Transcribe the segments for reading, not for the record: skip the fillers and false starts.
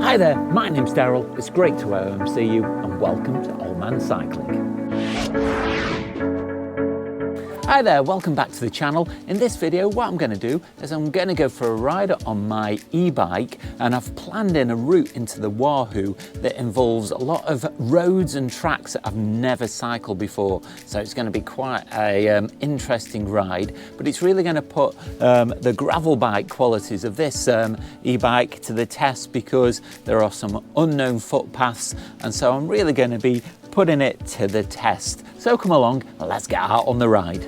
Hi there, my name's Darrell. It's great to see you and welcome to Old Man Cycling. Hi there, welcome back to the channel. In this video, what I'm going to do is I'm going to go for a ride on my e-bike, and I've planned in a route into the Wahoo that involves a lot of roads and tracks that I've never cycled before. So it's going to be quite a interesting ride, but it's really going to put the gravel bike qualities of this e-bike to the test, because there are some unknown footpaths, and so I'm really going to be putting it to the test. So come along, let's get out on the ride.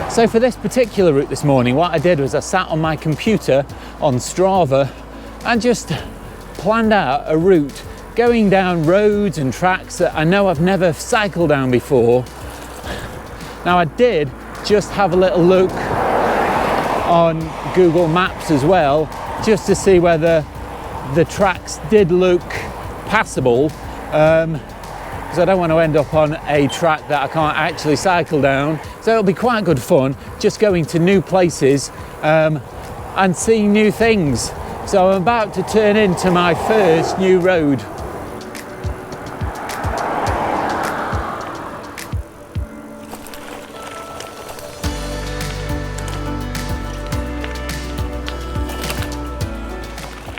So for this particular route this morning, what I did was I sat on my computer on Strava and just planned out a route going down roads and tracks that I know I've never cycled down before. Now I did just have a little look on Google Maps as well, just to see whether the tracks did look passable, because I don't want to end up on a track that I can't actually cycle down. So it'll be quite good fun just going to new places and seeing new things. So I'm about to turn into my first new road.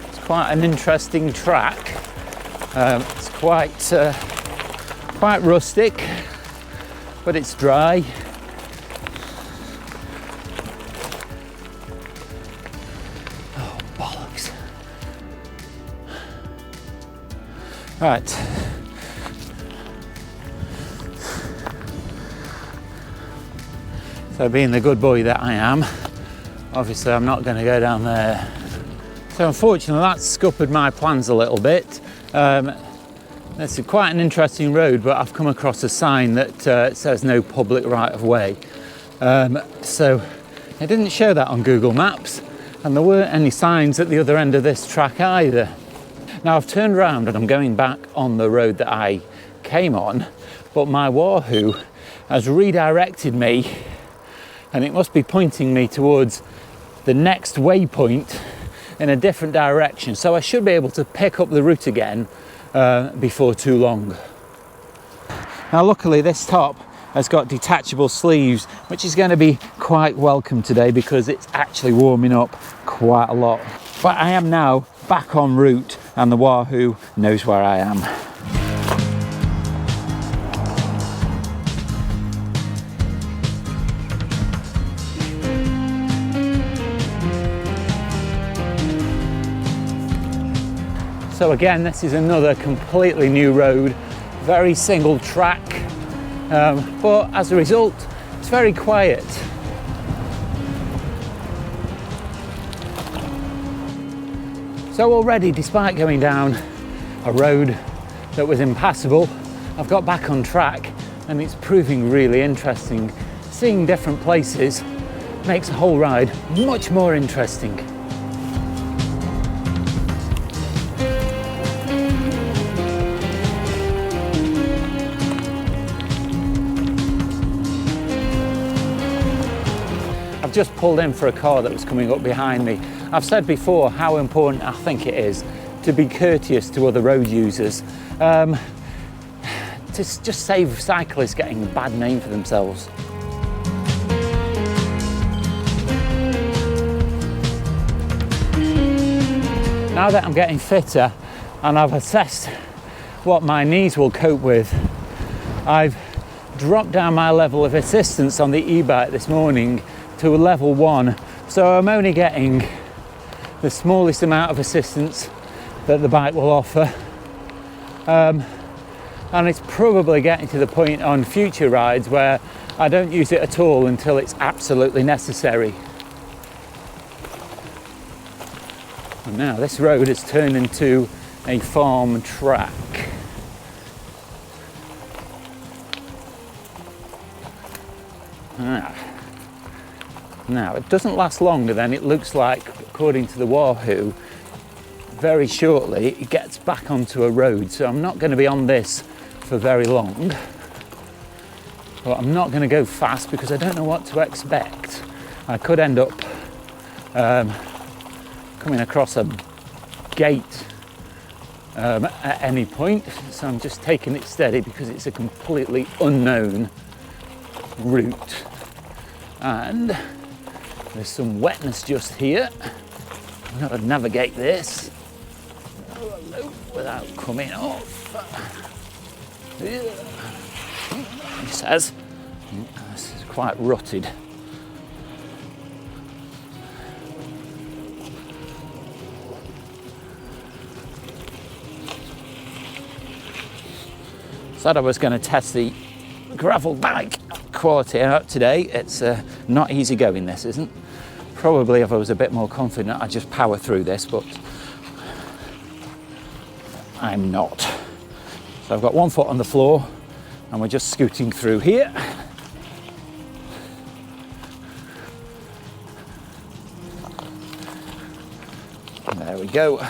It's quite an interesting track. It's quite rustic, but it's dry. Oh, bollocks. Right. So being the good boy that I am, obviously I'm not going to go down there. So unfortunately that's scuppered my plans a little bit. It's quite an interesting road, but I've come across a sign that says no public right of way. So it didn't show that on Google Maps, and there weren't any signs at the other end of this track either. Now I've turned around and I'm going back on the road that I came on, but my Wahoo has redirected me, and it must be pointing me towards the next waypoint in a different direction. So I should be able to pick up the route again before too long. Now luckily this top has got detachable sleeves, which is going to be quite welcome today because it's actually warming up quite a lot. But I am now back en route and the Wahoo knows where I am. So again, this is another completely new road, very single track, but as a result, it's very quiet. So already, despite going down a road that was impassable, I've got back on track, and it's proving really interesting. Seeing different places makes the whole ride much more interesting. I've just pulled in for a car that was coming up behind me. I've said before how important I think it is to be courteous to other road users, to just save cyclists getting a bad name for themselves. Now that I'm getting fitter and I've assessed what my knees will cope with, I've dropped down my level of assistance on the e-bike this morning to a level 1, so I'm only getting the smallest amount of assistance that the bike will offer, and it's probably getting to the point on future rides where I don't use it at all until it's absolutely necessary. And now this road has turned into a farm track. Now, it doesn't last longer than it looks like, according to the Wahoo. Very shortly, it gets back onto a road, so I'm not going to be on this for very long. But I'm not going to go fast because I don't know what to expect. I could end up coming across a gate at any point, so I'm just taking it steady because it's a completely unknown route, and there's some wetness just here. I'm going to navigate this without coming off. He says this is quite rutted. Said I was going to test the gravel bike quality out today. It's not easy going, this isn't. Probably if I was a bit more confident I'd just power through this, but I'm not. So I've got one foot on the floor and we're just scooting through here. There we go.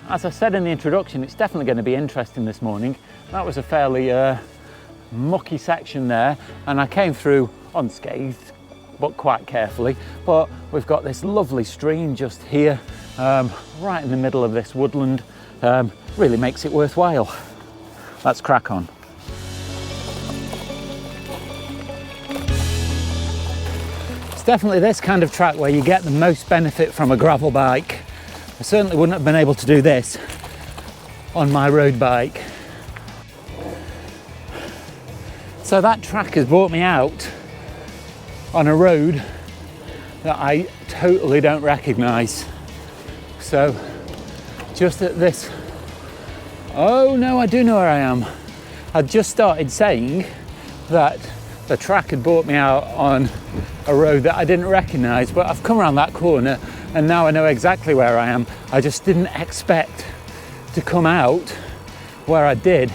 As I said in the introduction, it's definitely going to be interesting this morning. That was a fairly mucky section there, and I came through unscathed, but quite carefully. But we've got this lovely stream just here, right in the middle of this woodland. Really makes it worthwhile. Let's crack on. It's definitely this kind of track where you get the most benefit from a gravel bike. I certainly wouldn't have been able to do this on my road bike. So that track has brought me out on a road that I totally don't recognise. So just at this, oh no, I do know where I am. I'd just started saying that the track had brought me out on a road that I didn't recognise, but I've come around that corner and now I know exactly where I am. I just didn't expect to come out where I did.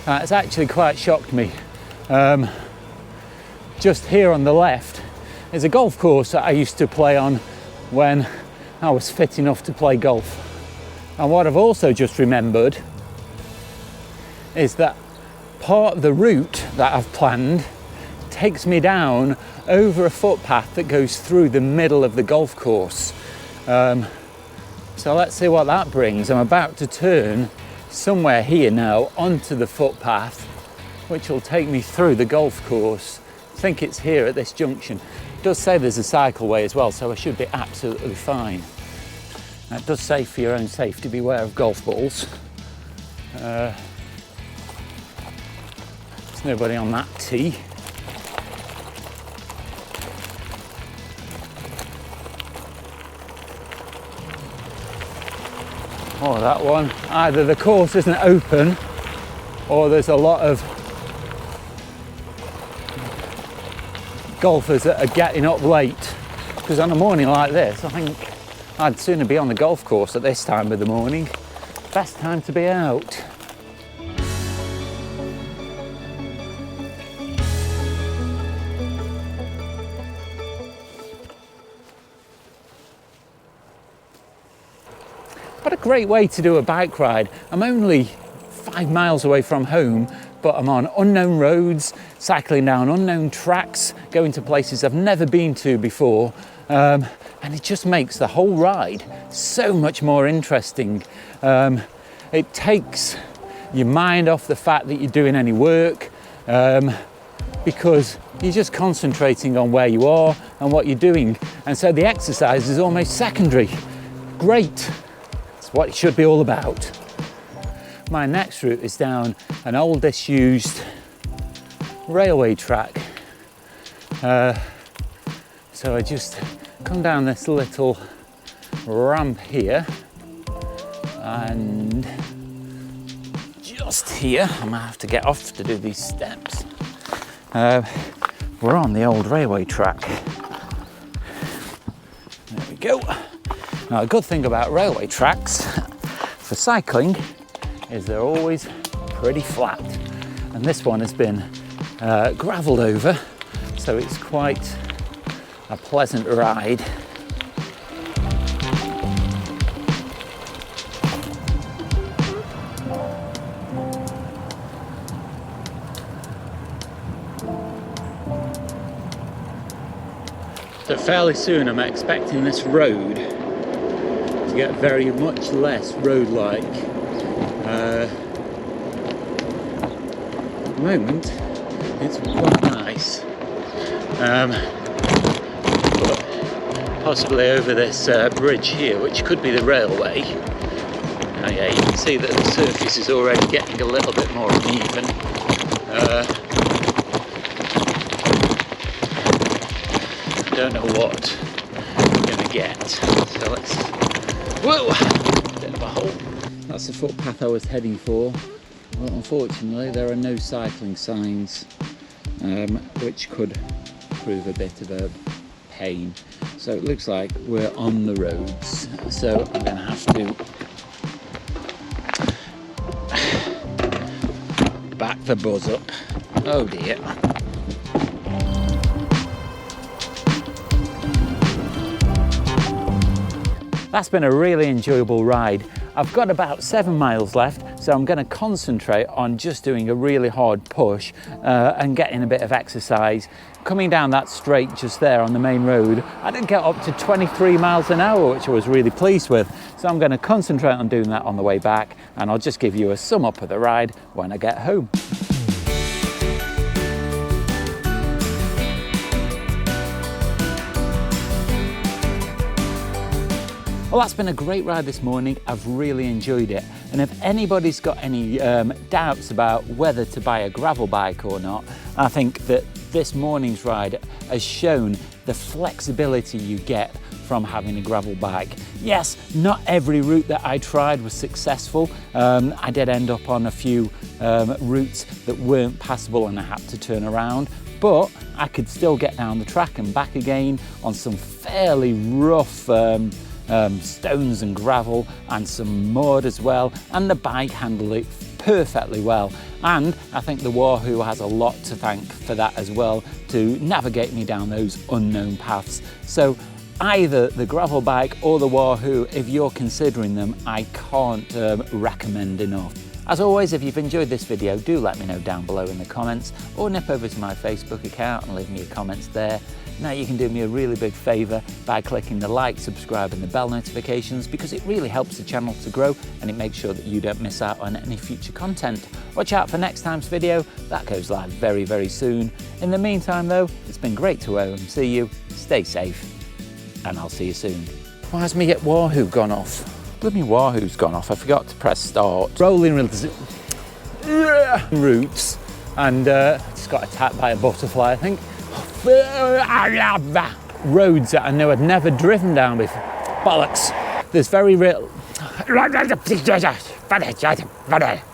It's actually quite shocked me. Just here on the left is a golf course that I used to play on when I was fit enough to play golf. And what I've also just remembered is that part of the route that I've planned takes me down over a footpath that goes through the middle of the golf course. So let's see what that brings. I'm about to turn somewhere here now onto the footpath, which will take me through the golf course. I think it's here at this junction. It does say there's a cycleway as well, so I should be absolutely fine. Now, it does say for your own safety, beware of golf balls. There's nobody on that tee. Or that one. Either the course isn't open or there's a lot of golfers that are getting up late, because on a morning like this I think I'd sooner be on the golf course at this time of the morning. Best time to be out. What a great way to do a bike ride. I'm only 5 miles away from home, but I'm on unknown roads, cycling down unknown tracks, going to places I've never been to before, and it just makes the whole ride so much more interesting. It takes your mind off the fact that you're doing any work, because you're just concentrating on where you are and what you're doing, and so the exercise is almost secondary. Great. It's what it should be all about. My next route is down an old disused railway track. So I just come down this little ramp here, and just here, I might have to get off to do these steps. We're on the old railway track. There we go. Now, a good thing about railway tracks for cycling is they're always pretty flat, and this one has been gravelled over, so it's quite a pleasant ride. So fairly soon I'm expecting this road to get very much less road-like. At the moment it's quite nice, but possibly over this bridge here, which could be the railway. Oh yeah, you can see that the surface is already getting a little bit more uneven. I don't know what I'm going to get, so let's... Whoa! Bit of a hole. That's the footpath I was heading for. Well, unfortunately there are no cycling signs, which could prove a bit of a pain. So it looks like we're on the roads, so I'm going to have to back the bus up. Oh dear. That's been a really enjoyable ride. I've got about 7 miles left, so I'm going to concentrate on just doing a really hard push and getting a bit of exercise. Coming down that straight just there on the main road, I did get up to 23 miles an hour, which I was really pleased with. So I'm going to concentrate on doing that on the way back, and I'll just give you a sum up of the ride when I get home. Well, that's been a great ride this morning. I've really enjoyed it. And if anybody's got any doubts about whether to buy a gravel bike or not, I think that this morning's ride has shown the flexibility you get from having a gravel bike. Yes, not every route that I tried was successful. I did end up on a few routes that weren't passable and I had to turn around, but I could still get down the track and back again on some fairly rough stones and gravel and some mud as well, and the bike handled it perfectly well. And I think the Wahoo has a lot to thank for that as well, to navigate me down those unknown paths. So either the gravel bike or the Wahoo, if you're considering them, I can't recommend enough. As always, if you've enjoyed this video, do let me know down below in the comments, or nip over to my Facebook account and leave me your comments there. Now you can do me a really big favour by clicking the like, subscribe and the bell notifications, because it really helps the channel to grow and it makes sure that you don't miss out on any future content. Watch out for next time's video, that goes live very, very soon. In the meantime though, it's been great to see you, stay safe, and I'll see you soon. Why has my Wahoo gone off? Bloody Wahoo's gone off, I forgot to press start. Rolling routes and just got attacked by a butterfly, I think. Roads that I know I'd never driven down before. Bollocks. There's very real...